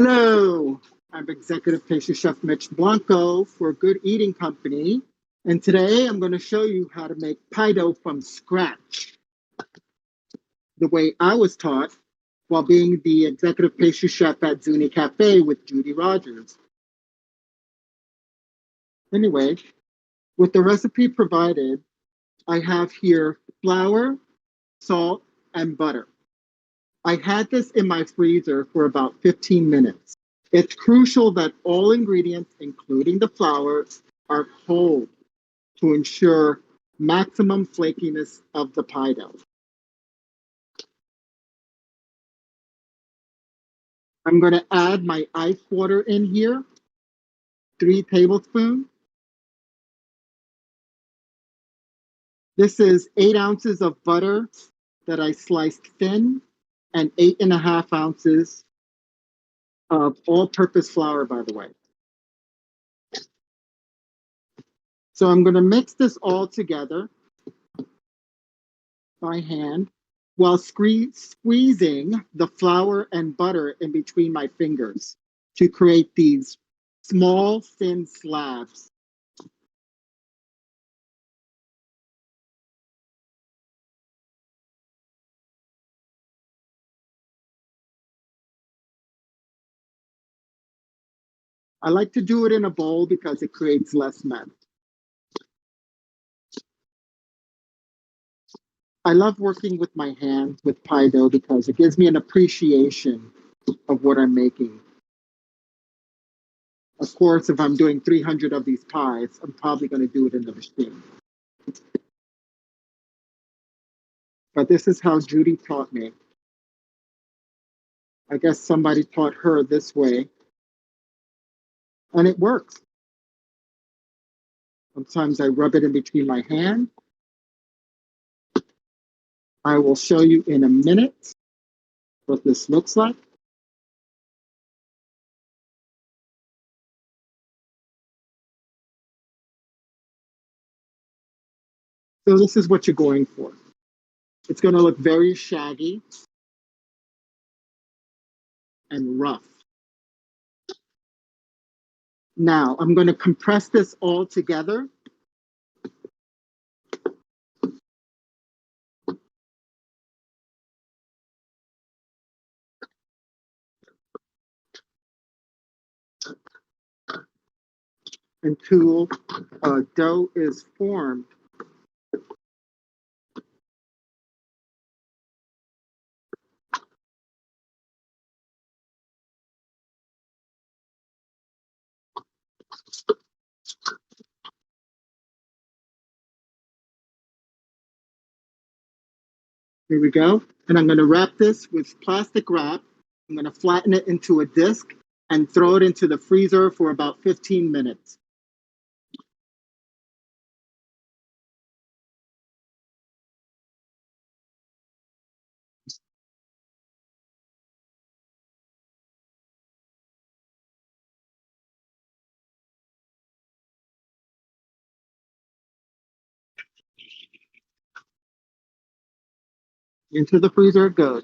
Hello, I'm Executive Pastry Chef Mitch Blanco for Good Eating Company. And today I'm going to show you how to make pie dough from scratch, the way I was taught while being the Executive Pastry Chef at Zuni Cafe with Judy Rogers. Anyway, with the recipe provided, I have here flour, salt, and butter. I had this in my freezer for about 15 minutes. It's crucial that all ingredients, including the flour, are cold to ensure maximum flakiness of the pie dough. I'm going to add my ice water in here, 3 tablespoons. This is 8 ounces of butter that I sliced thin and 8.5 ounces of all-purpose flour, by the way. So I'm going to mix this all together by hand while squeezing the flour and butter in between my fingers to create these small, thin slabs. I like to do it in a bowl because it creates less mess. I love working with my hands with pie dough because it gives me an appreciation of what I'm making. Of course, if I'm doing 300 of these pies, I'm probably going to do it in the machine. But this is how Judy taught me. I guess somebody taught her this way, and it works. Sometimes I rub it in between my hands. I will show you in a minute what this looks like. So this is what you're going for. It's going to look very shaggy and rough. Now, I'm going to compress this all together. Until dough is formed. Here we go. And I'm going to wrap this with plastic wrap. I'm going to flatten it into a disc and throw it into the freezer for about 15 minutes. Into the freezer it goes.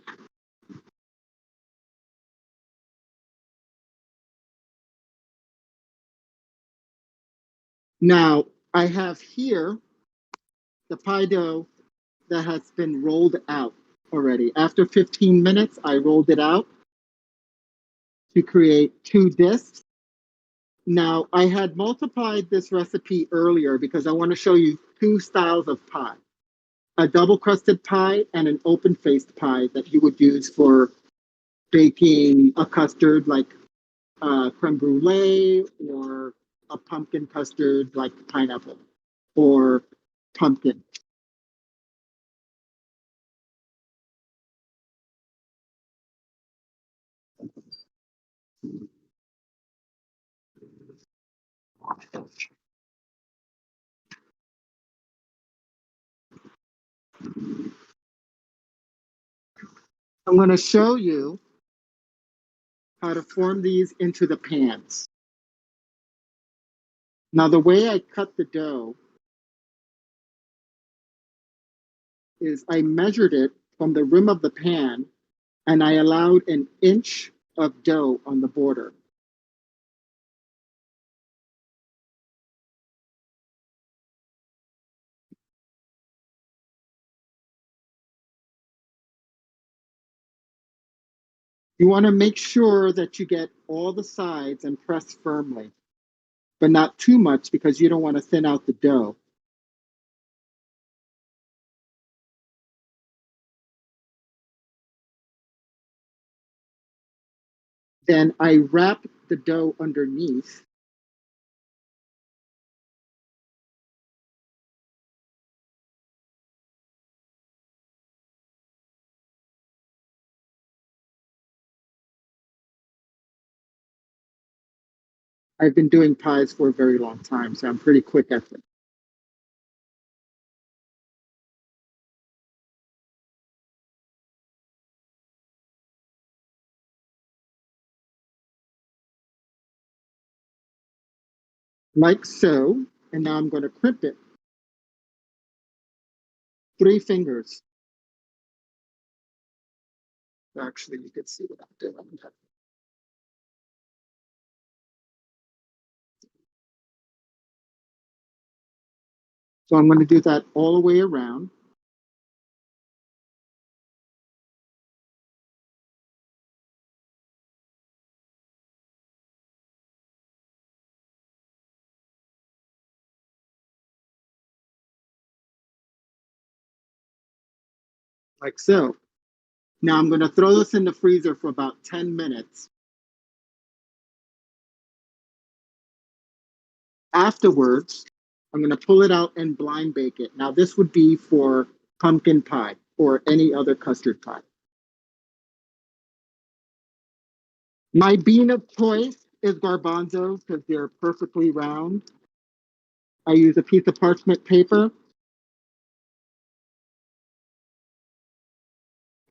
Now, I have here the pie dough that has been rolled out already. After 15 minutes, I rolled it out to create 2 discs. Now, I had multiplied this recipe earlier because I want to show you 2 styles of pie. A double crusted pie and an open faced pie that you would use for baking a custard like creme brulee, or a pumpkin custard like pineapple or pumpkin. I'm going to show you how to form these into the pans. Now, the way I cut the dough is I measured it from the rim of the pan and I allowed an inch of dough on the border. You want to make sure that you get all the sides and press firmly, but not too much because you don't want to thin out the dough. Then I wrap the dough underneath. I've been doing pies for a very long time, so I'm pretty quick at them. Like so. And now I'm going to crimp it. 3 fingers. Actually, you can see what I'm doing. So I'm going to do that all the way around. Like so. Now I'm going to throw this in the freezer for about 10 minutes. Afterwards, I'm going to pull it out and blind bake it. Now, this would be for pumpkin pie or any other custard pie. My bean of choice is garbanzos because they're perfectly round. I use a piece of parchment paper,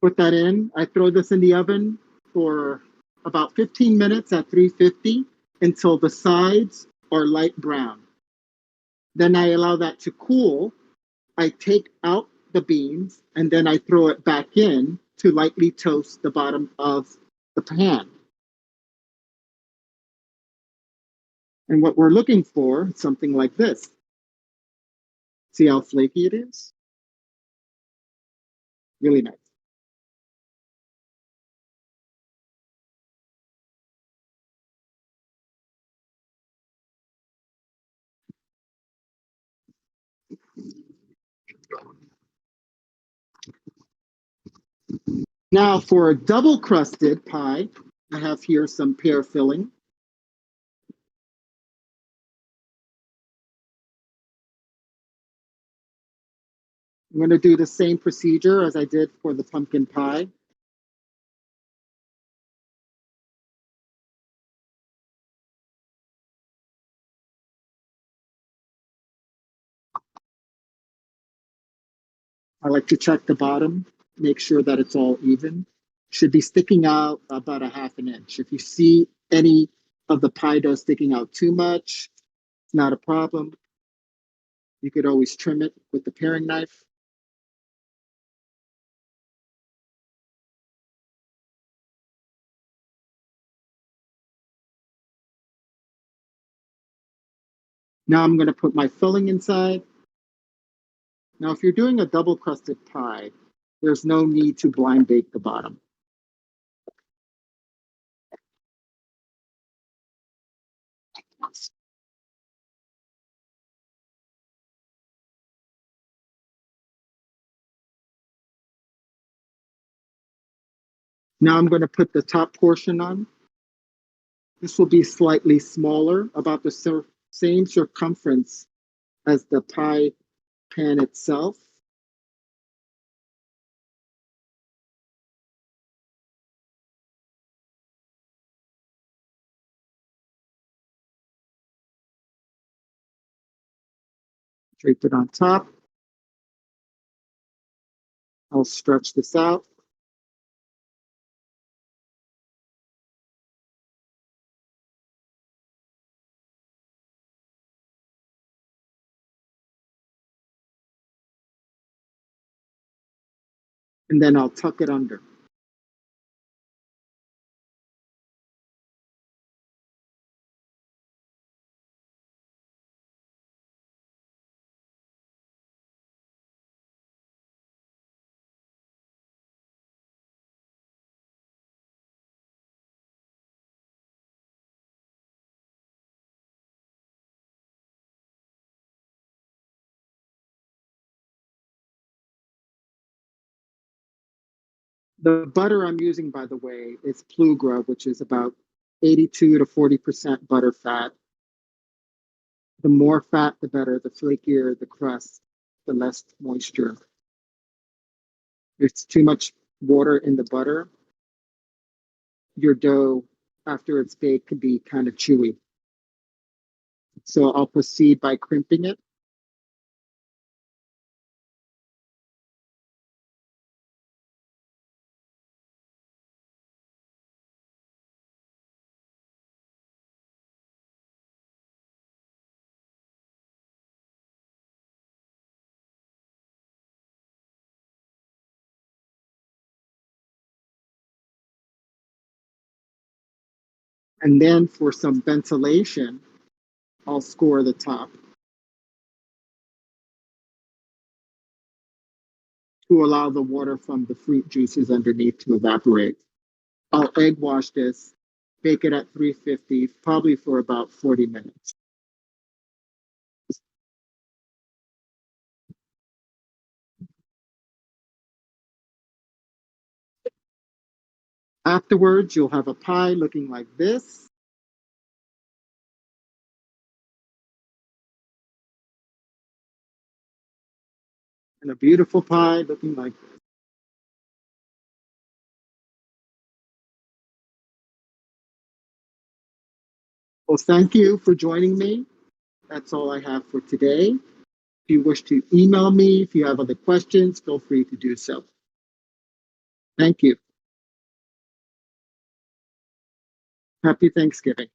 put that in. I throw this in the oven for about 15 minutes at 350 until the sides are light brown. Then I allow that to cool. I take out the beans and then I throw it back in to lightly toast the bottom of the pan. And what we're looking for is something like this. See how flaky it is? Really nice. Now for a double crusted pie, I have here some pear filling. I'm going to do the same procedure as I did for the pumpkin pie. I like to check the bottom, make sure that it's all even. Should be sticking out about a half an inch. If you see any of the pie dough sticking out too much, it's not a problem. You could always trim it with the paring knife. Now I'm going to put my filling inside. Now, if you're doing a double crusted pie, there's no need to blind bake the bottom. Now I'm going to put the top portion on. This will be slightly smaller, about the same circumference as the pie pan itself. Drape it on top. I'll stretch this out. And then I'll tuck it under. The butter I'm using, by the way, is Plugra, which is about 82 to 40% butter fat. The more fat, the better. The flakier the crust, the less moisture. If it's too much water in the butter, your dough, after it's baked, can be kind of chewy. So I'll proceed by crimping it. And then for some ventilation, I'll score the top to allow the water from the fruit juices underneath to evaporate. I'll egg wash this, bake it at 350, probably for about 40 minutes. Afterwards, you'll have a pie looking like this. And a beautiful pie looking like this. Well, thank you for joining me. That's all I have for today. If you wish to email me, if you have other questions, feel free to do so. Thank you. Happy Thanksgiving.